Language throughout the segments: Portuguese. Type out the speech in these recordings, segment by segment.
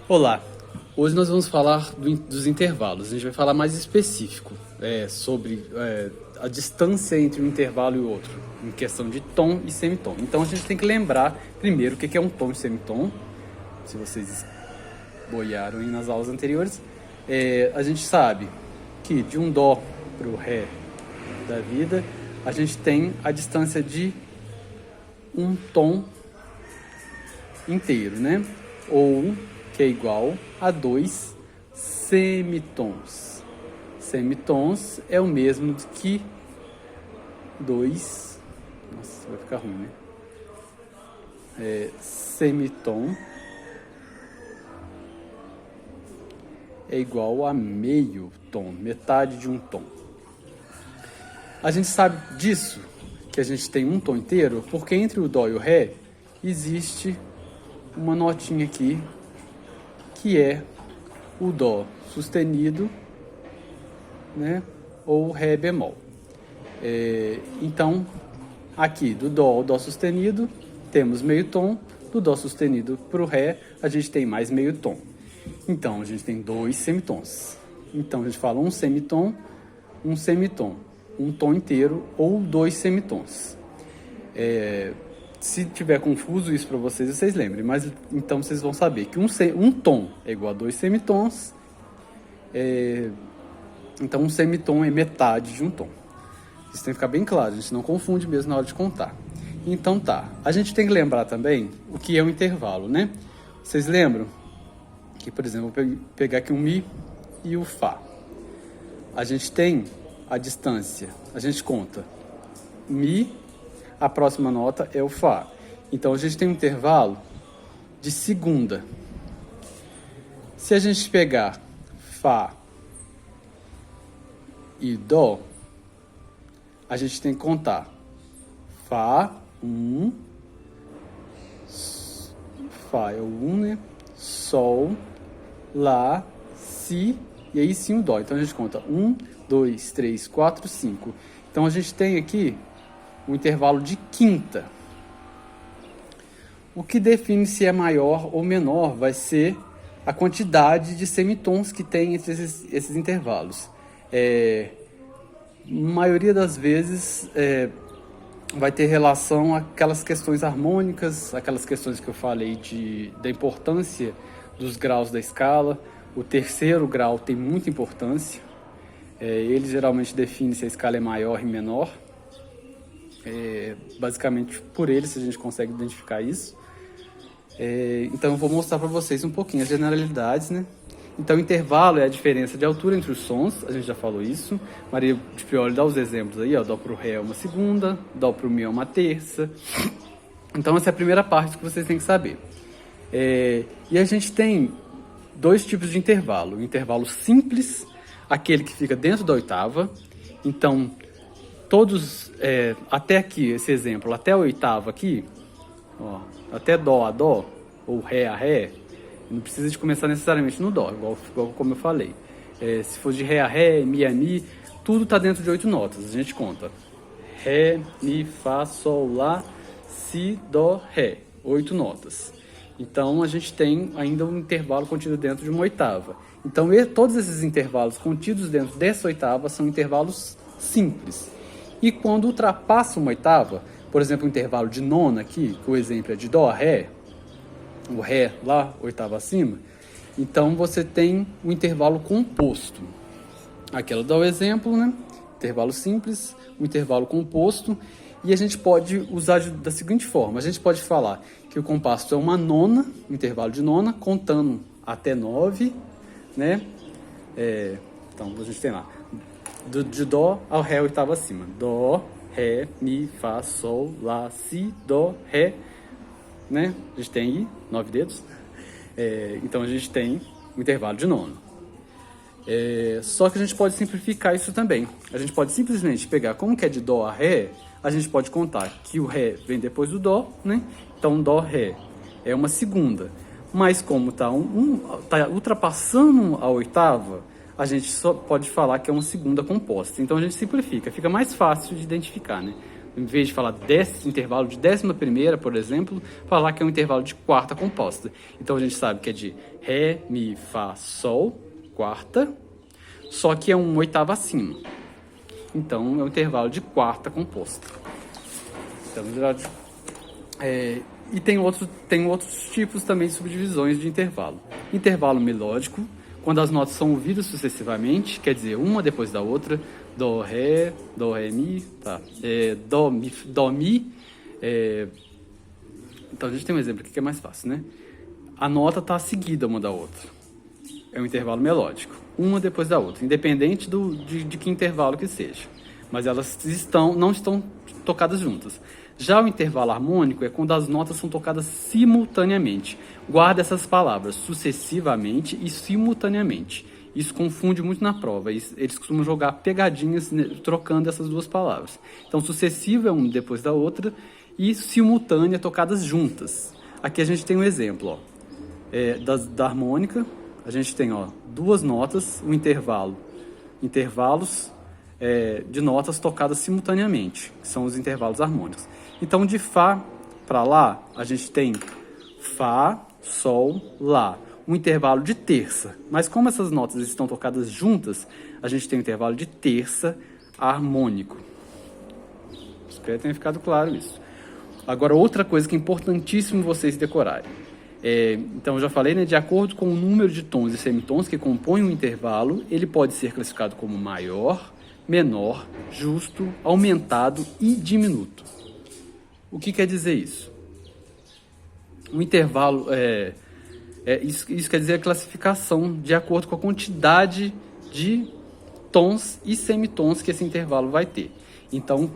Olá, hoje nós vamos falar dos intervalos. A gente vai falar mais específico sobre a distância entre um intervalo e o outro, em questão de tom e semitom. Então a gente tem que lembrar primeiro o que é um tom e semitom, se vocês boiaram aí nas aulas anteriores. A gente sabe que de um dó para o ré da vida, a gente tem a distância de um tom inteiro, né? Ou que é igual a 2 semitons. Semitons é o mesmo que 2... Nossa, vai ficar ruim, né? Semitom é igual a meio tom, metade de um tom. A gente sabe disso, que a gente tem um tom inteiro, porque entre o dó e o ré existe uma notinha aqui, que é o dó sustenido, né, ou ré bemol. Então, aqui do dó ao dó sustenido, temos meio tom, do dó sustenido para o ré, a gente tem mais meio tom. Então, a gente tem 2 semitons. Então, a gente fala um semitom, um tom inteiro ou 2 semitons. Se tiver confuso isso para vocês, vocês lembrem, mas então vocês vão saber que um tom é igual a 2 semitons, então um semitom é metade de um tom. Isso tem que ficar bem claro, a gente não confunde mesmo na hora de contar. Então tá, a gente tem que lembrar também o que é o intervalo, né? Vocês lembram que, por exemplo, eu vou pegar aqui um Mi e o Fá. A gente tem a distância, a gente conta Mi, a próxima nota é o Fá. Então, a gente tem um intervalo de segunda. Se a gente pegar Fá e Dó, a gente tem que contar Fá, 1, Fá é o 1, né? Sol, Lá, Si, e aí sim o Dó. Então, a gente conta 1, 2, 3, 4, 5. Então, a gente tem aqui um intervalo de quinta. O que define se é maior ou menor vai ser a quantidade de semitons que tem entre esses intervalos. Maioria das vezes vai ter relação àquelas questões harmônicas, aquelas questões que eu falei da importância dos graus da escala. O terceiro grau tem muita importância. Ele geralmente define se a escala é maior e menor. Basicamente por ele se a gente consegue identificar isso. Então eu vou mostrar para vocês um pouquinho as generalidades, né? Então intervalo é a diferença de altura entre os sons, a gente já falou isso. Maria de Prioli dá os exemplos aí, ó, dó pro ré é uma segunda, dó pro mi é uma terça. Então essa é a primeira parte que vocês têm que saber. E a gente tem 2 tipos de intervalo: o intervalo simples, aquele que fica dentro da oitava. Então todos, até aqui, esse exemplo, até a oitava aqui, ó, até dó a dó, ou ré a ré, não precisa de começar necessariamente no dó, igual como eu falei. Se for de ré a ré, mi a mi, tudo está dentro de 8 notas. A gente conta ré, mi, fá, sol, lá, si, dó, ré, 8 notas. Então a gente tem ainda um intervalo contido dentro de uma oitava. Então todos esses intervalos contidos dentro dessa oitava são intervalos simples. E quando ultrapassa uma oitava, por exemplo, o intervalo de nona aqui, que o exemplo é de dó a ré, o ré lá, oitava acima, então você tem um intervalo composto. Aqui ela dá o exemplo, né? Intervalo simples, um intervalo composto, e a gente pode usar da seguinte forma: a gente pode falar que o composto é uma nona, um intervalo de nona, contando até 9, né? Então a gente tem lá de dó ao ré oitava acima. Dó, ré, mi, fá, sol, lá, si, dó, ré, né? A gente tem aí 9 dedos. Então a gente tem um intervalo de nono. Só que a gente pode simplificar isso também. A gente pode simplesmente pegar como que é de dó a ré, a gente pode contar que o ré vem depois do dó, né? Então dó, ré é uma segunda. Mas como tá ultrapassando a oitava, a gente só pode falar que é uma segunda composta. Então a gente simplifica, fica mais fácil de identificar, né? em vez de falar intervalo de 11ª, por exemplo, falar que é um intervalo de quarta composta. Então a gente sabe que é de Ré, Mi, Fá, Sol, quarta, só que é um oitava acima. Então é um intervalo de quarta composta. Então, e tem outros tipos também de subdivisões de intervalo. Intervalo melódico, quando as notas são ouvidas sucessivamente, quer dizer, uma depois da outra, Dó, Ré, Mi, tá. Dó, Mi. Então a gente tem um exemplo aqui que é mais fácil, né? A nota está seguida uma da outra. É um intervalo melódico, uma depois da outra, independente de que intervalo que seja. Mas elas não estão tocadas juntas. Já o intervalo harmônico é quando as notas são tocadas simultaneamente. Guarda essas palavras, sucessivamente e simultaneamente. Isso confunde muito na prova. Eles costumam jogar pegadinhas trocando essas duas palavras. Então, sucessivo é uma depois da outra e simultânea tocadas juntas. Aqui a gente tem um exemplo, ó, da harmônica. A gente tem, ó, duas notas, um intervalos de notas tocadas simultaneamente, que são os intervalos harmônicos. Então, de Fá para Lá, a gente tem Fá, Sol, Lá. Um intervalo de terça. Mas como essas notas estão tocadas juntas, a gente tem um intervalo de terça harmônico. Espero que tenha ficado claro isso. Agora, outra coisa que é importantíssimo vocês decorarem. Então, eu já falei, né, de acordo com o número de tons e semitons que compõem o intervalo, ele pode ser classificado como maior, menor, justo, aumentado e diminuto. O que quer dizer isso? O intervalo isso quer dizer a classificação de acordo com a quantidade de tons e semitons que esse intervalo vai ter. Então,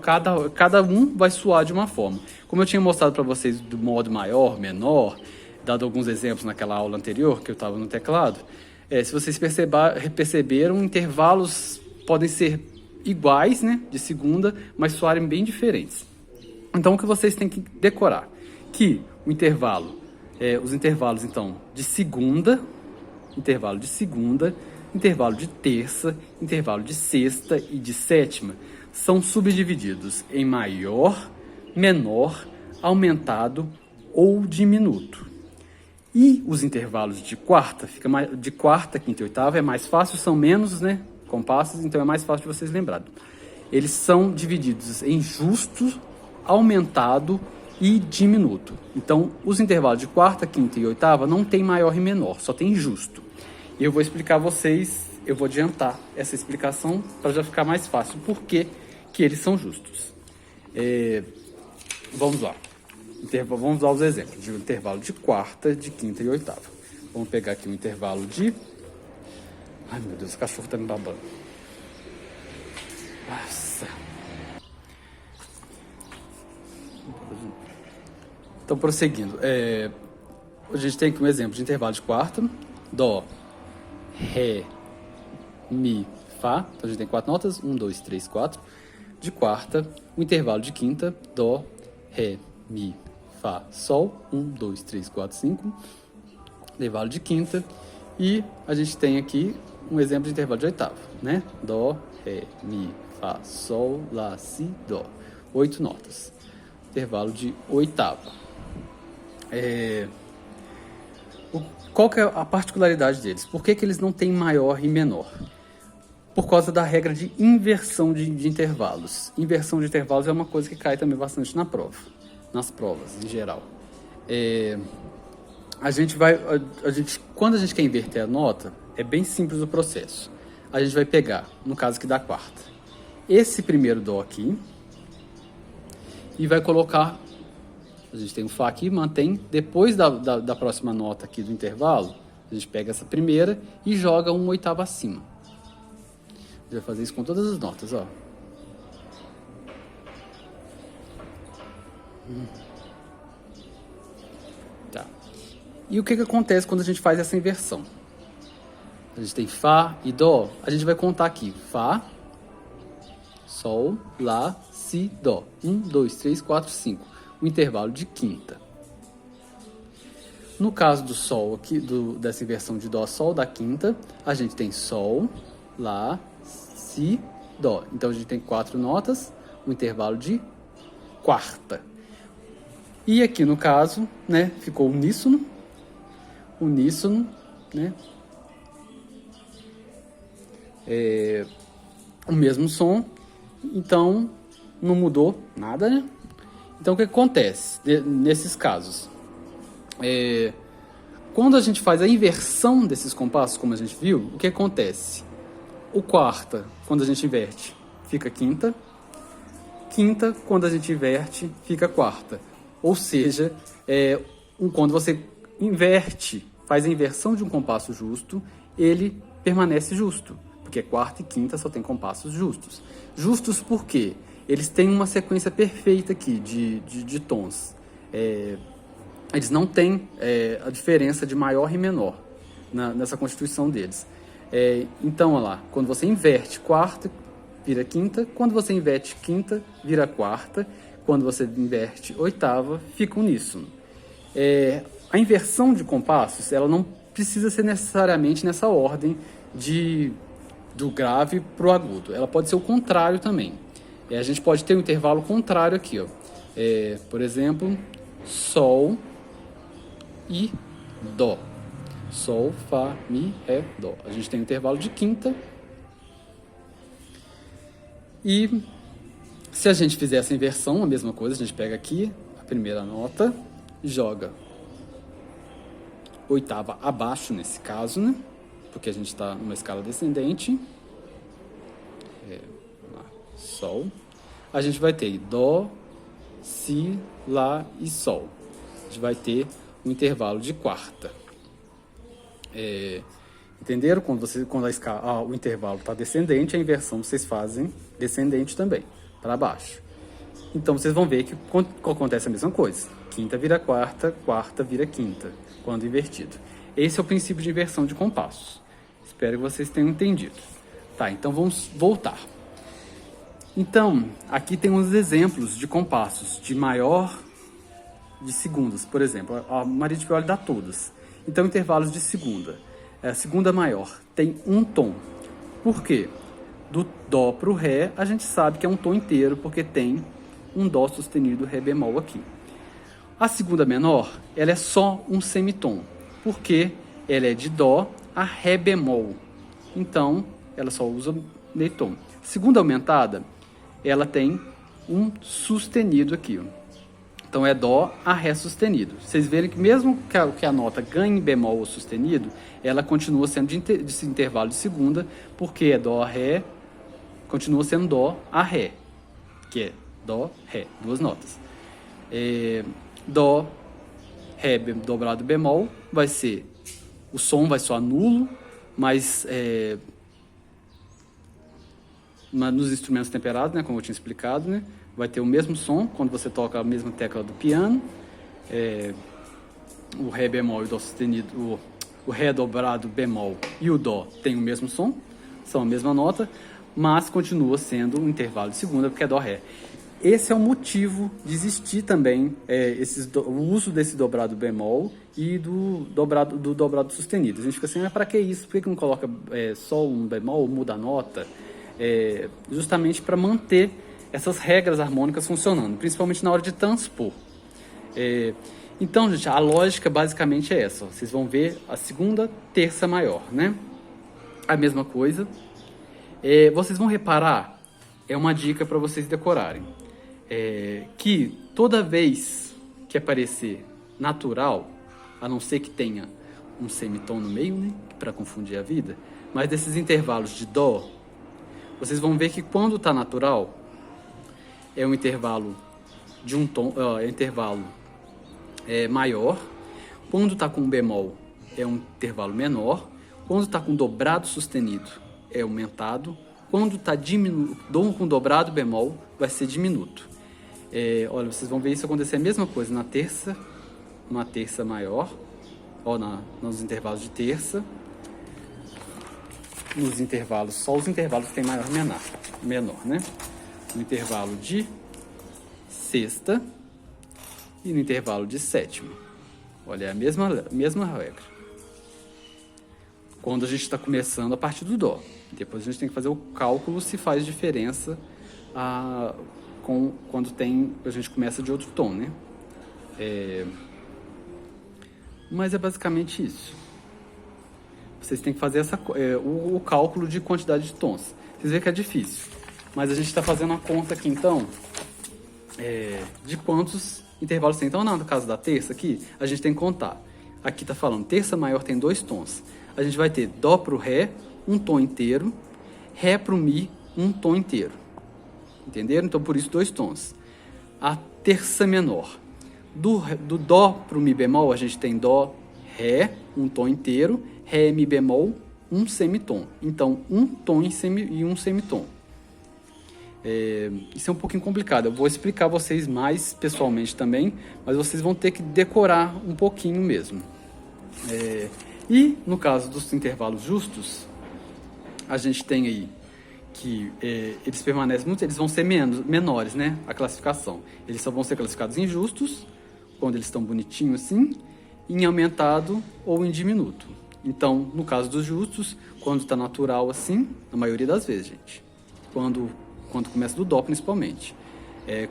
cada um vai soar de uma forma. Como eu tinha mostrado para vocês do modo maior, menor, dado alguns exemplos naquela aula anterior, que eu estava no teclado, se vocês perceberam, intervalos podem ser iguais, né, de segunda, mas soarem bem diferentes. Então, o que vocês têm que decorar? Que o intervalo, os intervalos, então, de segunda, intervalo de terça, intervalo de sexta e de sétima, são subdivididos em maior, menor, aumentado ou diminuto. E os intervalos de quarta, quinta e oitava é mais fácil, são menos, né, compassos, então é mais fácil de vocês lembrarem. Eles são divididos em justo, aumentado e diminuto. Então, os intervalos de quarta, quinta e oitava não tem maior e menor, só tem justo. E eu vou explicar a vocês, eu vou adiantar essa explicação para já ficar mais fácil, por que eles são justos. Vamos lá. Vamos dar os exemplos de intervalo de quarta, de quinta e oitava. Vamos pegar aqui um intervalo de... Ai, meu Deus, o cachorro tá me babando. Nossa. Então, prosseguindo, a gente tem aqui um exemplo de intervalo de quarta, Dó, Ré, Mi, Fá. Então, a gente tem 4 notas, 1, 2, 3, 4. De quarta, o intervalo de quinta, Dó, Ré, Mi, Fá, Sol. 1, 2, 3, 4, 5. Intervalo de quinta. E a gente tem aqui um exemplo de intervalo de oitava, né? Dó, Ré, Mi, Fá, Sol, Lá, Si, Dó. 8 notas. Intervalo de oitava. Qual que é a particularidade deles? Por que eles não têm maior e menor? Por causa da regra de inversão de intervalos. Inversão de intervalos é uma coisa que cai também bastante na prova, nas provas em geral. Quando a gente quer inverter a nota, é bem simples o processo. A gente vai pegar, no caso aqui da quarta, esse primeiro Dó aqui e vai colocar... A gente tem o Fá aqui, mantém. Depois da próxima nota aqui do intervalo, a gente pega essa primeira e joga uma oitava acima. A gente vai fazer isso com todas as notas, ó. Tá. E o que acontece quando a gente faz essa inversão? A gente tem Fá e Dó. A gente vai contar aqui. Fá, Sol, Lá, Si, Dó. 1, 2, 3, 4, 5. O intervalo de quinta. No caso do Sol aqui, dessa inversão de Dó, Sol da quinta, a gente tem Sol, Lá, Si, Dó. Então a gente tem 4 notas, um intervalo de quarta. E aqui no caso, né, ficou uníssono, né, o mesmo som, então não mudou nada, né? Então o que acontece nesses casos? Quando a gente faz a inversão desses compassos, como a gente viu, o que acontece? O quarta, quando a gente inverte, fica quinta. Quinta, quando a gente inverte, fica quarta. Ou seja, quando você inverte, faz a inversão de um compasso justo, ele permanece justo. Porque quarta e quinta só tem compassos justos. Justos por quê? Eles têm uma sequência perfeita aqui de tons. Eles não têm a diferença de maior e menor nessa constituição deles. Então, olha lá, quando você inverte quarta, vira quinta. Quando você inverte quinta, vira quarta. Quando você inverte oitava, fica uníssono. A inversão de compassos, ela não precisa ser necessariamente nessa ordem do grave para o agudo. Ela pode ser o contrário também. A gente pode ter um intervalo contrário aqui, ó. Por exemplo, Sol e Dó. Sol, Fá, Mi, Ré, Dó. A gente tem um intervalo de quinta. E se a gente fizer essa inversão, a mesma coisa, a gente pega aqui a primeira nota, joga oitava abaixo nesse caso, né? Porque a gente está numa escala descendente. Sol. A gente vai ter Dó, Si, Lá e Sol. A gente vai ter um intervalo de quarta. Entenderam? Quando o intervalo está descendente, a inversão vocês fazem descendente também, para baixo. Então vocês vão ver que acontece a mesma coisa. Quinta vira quarta, quarta vira quinta, quando invertido. Esse é o princípio de inversão de compassos. Espero que vocês tenham entendido. Tá, então vamos voltar. Então, aqui tem uns exemplos de compassos de maior de segundas. Por exemplo, a Maria de Pioli dá todas. Então, intervalos de segunda. A segunda maior tem um tom. Por quê? Do Dó para o Ré, a gente sabe que é um tom inteiro, porque tem um Dó sustenido Ré bemol aqui. A segunda menor, ela é só um semitom, porque ela é de Dó a Ré bemol. Então, ela só usa meio tom. Segunda aumentada, ela tem um sustenido aqui, ó. Então, é Dó a Ré sustenido. Vocês verem que mesmo que a nota ganhe bemol ou sustenido, ela continua sendo de intervalo de segunda, porque é Dó a Ré, continua sendo Dó a Ré, que é Dó, Ré, duas notas. Dó, Ré dobrado bemol, vai ser, o som vai soar nulo, mas nos instrumentos temperados, né, como eu tinha explicado, né, vai ter o mesmo som quando você toca a mesma tecla do piano. O Ré bemol e o Dó sustenido, o Ré dobrado bemol e o Dó tem o mesmo som, são a mesma nota, mas continua sendo um intervalo de segunda, porque é Dó Ré. Esse é o motivo de existir também o uso desse dobrado bemol e do dobrado sustenido. A gente fica assim, mas para que isso? Por que não coloca só um bemol, muda a nota? Justamente para manter essas regras harmônicas funcionando, principalmente na hora de transpor. Então, gente, a lógica basicamente é essa. Ó. Vocês vão ver a segunda terça maior, né? A mesma coisa. Vocês vão reparar, é uma dica para vocês decorarem, que toda vez que aparecer natural, a não ser que tenha um semitom no meio, né, para confundir a vida, mas desses intervalos de Dó, vocês vão ver que quando está natural, é um intervalo de um tom, intervalo maior. Quando está com bemol, é um intervalo menor. Quando está com dobrado sustenido, é aumentado. Quando está com dobrado bemol, vai ser diminuto. Olha, vocês vão ver isso acontecer a mesma coisa na terça, uma terça maior, nos intervalos de terça, nos intervalos, só os intervalos que tem maior e menor, né? No intervalo de sexta e no intervalo de sétima. Olha, é a mesma regra. Quando a gente está começando a partir do Dó. Depois a gente tem que fazer o cálculo se faz diferença quando a gente começa de outro tom, né? Mas é basicamente isso. Vocês têm que fazer o cálculo de quantidade de tons. Vocês veem que é difícil, mas a gente está fazendo a conta aqui, então, de quantos intervalos tem. Então, no caso da terça aqui, a gente tem que contar. Aqui está falando, terça maior tem 2 tons. A gente vai ter Dó para o Ré, um tom inteiro, Ré para o Mi, um tom inteiro. Entenderam? Então, por isso, 2 tons. A terça menor. Do Dó para o Mi bemol, a gente tem Dó, Ré, um tom inteiro, Ré, Mi bemol, um semitom. Então, um tom e um semitom. Isso é um pouquinho complicado. Eu vou explicar a vocês mais pessoalmente também, mas vocês vão ter que decorar um pouquinho mesmo. E, no caso dos intervalos justos, a gente tem aí que eles permanecem muito, eles vão ser menores, né? A classificação. Eles só vão ser classificados em justos, quando eles estão bonitinhos assim, em aumentado ou em diminuto. Então, no caso dos justos, quando está natural assim, na maioria das vezes, gente. Quando começa do Dó, principalmente.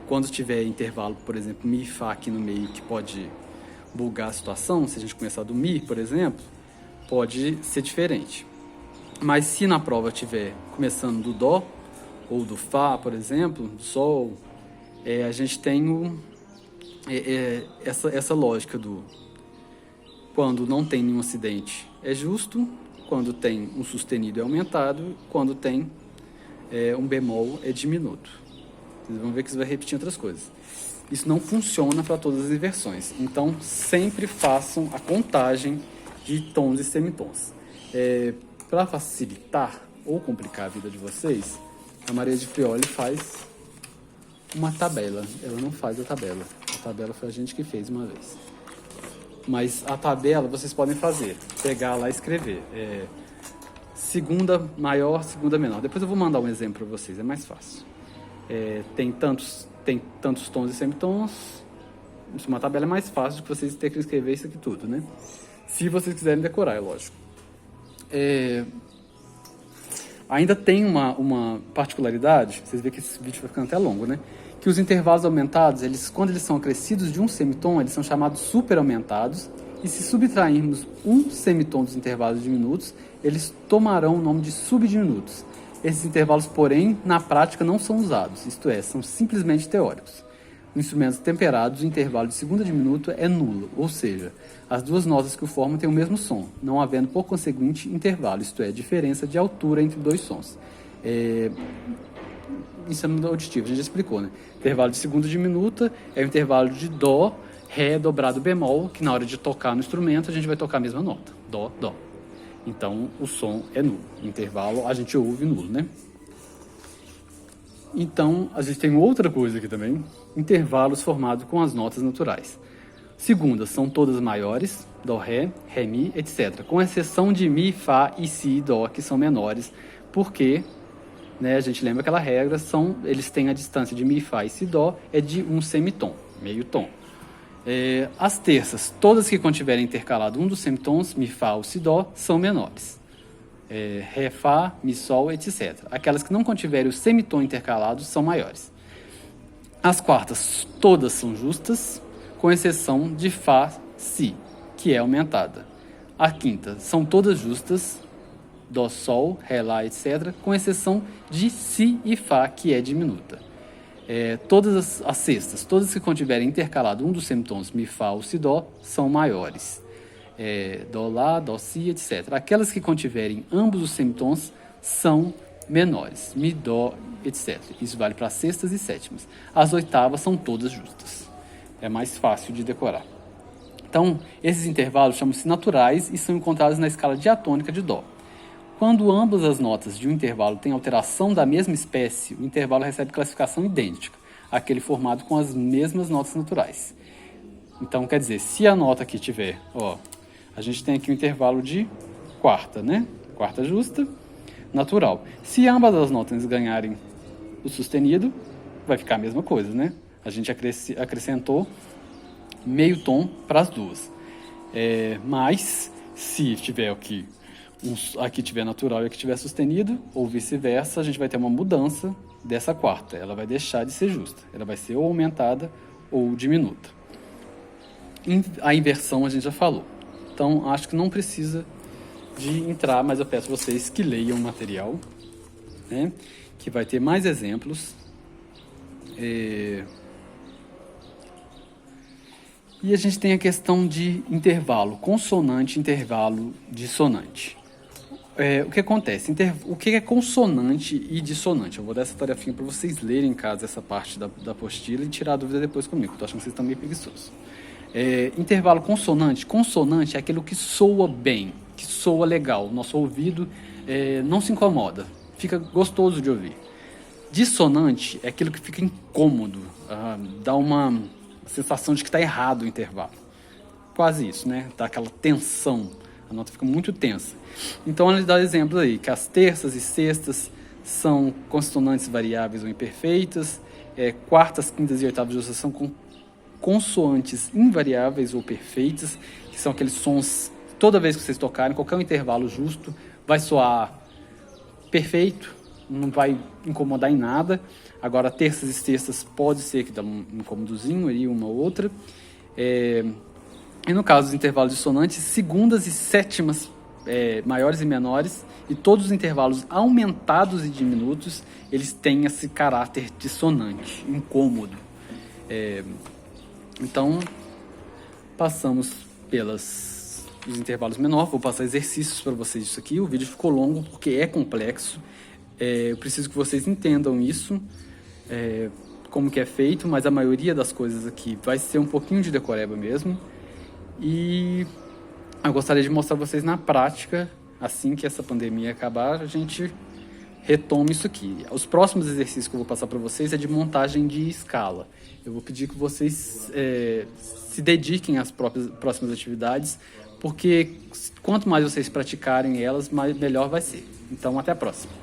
Quando tiver intervalo, por exemplo, Mi e Fá aqui no meio, que pode bugar a situação, se a gente começar do Mi, por exemplo, pode ser diferente. Mas se na prova tiver começando do Dó, ou do Fá, por exemplo, do Sol, a gente tem essa lógica do quando não tem nenhum acidente é justo, quando tem um sustenido é aumentado, quando tem um bemol é diminuto. Vocês vão ver que isso vai repetir outras coisas. Isso não funciona para todas as inversões. Então, sempre façam a contagem de tons e semitons. Para facilitar ou complicar a vida de vocês, a Maria de Prioli faz uma tabela. Ela não faz a tabela. A tabela foi a gente que fez uma vez. Mas a tabela vocês podem fazer. Pegar lá e escrever. Segunda maior, segunda menor. Depois eu vou mandar um exemplo para vocês, é mais fácil. Tem tantos tons e semitons. Uma tabela é mais fácil do que vocês terem que escrever isso aqui tudo, né? Se vocês quiserem decorar, é lógico. Ainda tem uma particularidade, vocês veem que esse vídeo vai ficando até longo, né? Que os intervalos aumentados, quando eles são acrescidos de um semitom, eles são chamados super aumentados, e se subtrairmos um semitom dos intervalos diminutos, eles tomarão o nome de subdiminutos. Esses intervalos, porém, na prática não são usados, isto é, são simplesmente teóricos. Em instrumentos temperados, o intervalo de segunda diminuto é nulo, ou seja, as duas notas que o formam têm o mesmo som, não havendo, por conseguinte, intervalo, isto é, diferença de altura entre dois sons. Isso é no auditivo, a gente já explicou, né? Intervalo de segunda diminuta é o intervalo de Dó, Ré dobrado bemol, que na hora de tocar no instrumento a gente vai tocar a mesma nota, Dó, Dó. Então o som é nulo, intervalo a gente ouve nulo, né? Então a gente tem outra coisa aqui também, intervalos formados com as notas naturais. Segundas são todas maiores, Dó, Ré, Ré, Mi, etc. Com exceção de Mi, Fá e Si e Dó, que são menores, porque... a gente lembra aquela regra, eles têm a distância de Mi, Fá e Si, Dó, é de um semitom, meio tom. As terças, todas que contiverem intercalado um dos semitons, Mi, Fá ou Si, Dó, são menores. Ré, Fá, Mi, Sol, etc. Aquelas que não contiverem o semitom intercalado são maiores. As quartas, todas são justas, com exceção de Fá, Si, que é aumentada. A quinta, são todas justas, Dó, Sol, Ré, Lá, etc., com exceção de Si e Fá, que é diminuta. Todas as sextas, todas que contiverem intercalado um dos semitons Mi, Fá ou Si, Dó, são maiores. Dó, Lá, Dó, Si, etc. Aquelas que contiverem ambos os semitons são menores. Mi, Dó, etc. Isso vale para sextas e sétimas. As oitavas são todas justas. É mais fácil de decorar. Então, esses intervalos chamam-se naturais e são encontrados na escala diatônica de Dó. Quando ambas as notas de um intervalo têm alteração da mesma espécie, o intervalo recebe classificação idêntica, aquele formado com as mesmas notas naturais. Então, quer dizer, se a nota aqui tiver, a gente tem aqui um intervalo de quarta, né? Quarta justa, natural. Se ambas as notas ganharem o sustenido, vai ficar a mesma coisa, né? A gente acrescentou meio tom para as duas. Mas, se tiver aqui aqui tiver natural e aqui tiver sustenido, ou vice-versa, a gente vai ter uma mudança dessa quarta. Ela vai deixar de ser justa. Ela vai ser ou aumentada ou diminuta. A inversão a gente já falou. Então, acho que não precisa de entrar, mas eu peço a vocês que leiam o material, né? Que vai ter mais exemplos. E a gente tem a questão de intervalo consonante, intervalo dissonante. O que acontece? O que é consonante e dissonante? Eu vou dar essa tarefinha para vocês lerem em casa essa parte da apostila e tirar a dúvida depois comigo. Estou achando que vocês estão meio preguiçosos. Intervalo consonante. Consonante é aquilo que soa bem, que soa legal. Nosso ouvido não se incomoda, fica gostoso de ouvir. Dissonante é aquilo que fica incômodo, dá uma sensação de que está errado o intervalo. Quase isso, né? Dá aquela tensão, a nota fica muito tensa. Então, ele dá exemplos aí, que as terças e sextas são consonantes variáveis ou imperfeitas, quartas, quintas e oitavas de são consoantes invariáveis ou perfeitas, que são aqueles sons, toda vez que vocês tocarem, qualquer intervalo justo, vai soar perfeito, não vai incomodar em nada. Agora, terças e sextas pode ser que dá um incômodozinho aí, uma ou outra. E no caso dos intervalos dissonantes, segundas e sétimas maiores e menores, e todos os intervalos aumentados e diminutos, eles têm esse caráter dissonante, incômodo. Então, passamos pelos intervalos menores. Vou passar exercícios para vocês disso aqui. O vídeo ficou longo porque é complexo. Eu preciso que vocês entendam isso, como que é feito, mas a maioria das coisas aqui vai ser um pouquinho de decoreba mesmo. E eu gostaria de mostrar para vocês na prática, assim que essa pandemia acabar, a gente retome isso aqui. Os próximos exercícios que eu vou passar para vocês é de montagem de escala. Eu vou pedir que vocês se dediquem às próximas atividades, porque quanto mais vocês praticarem elas, melhor vai ser. Então, até a próxima.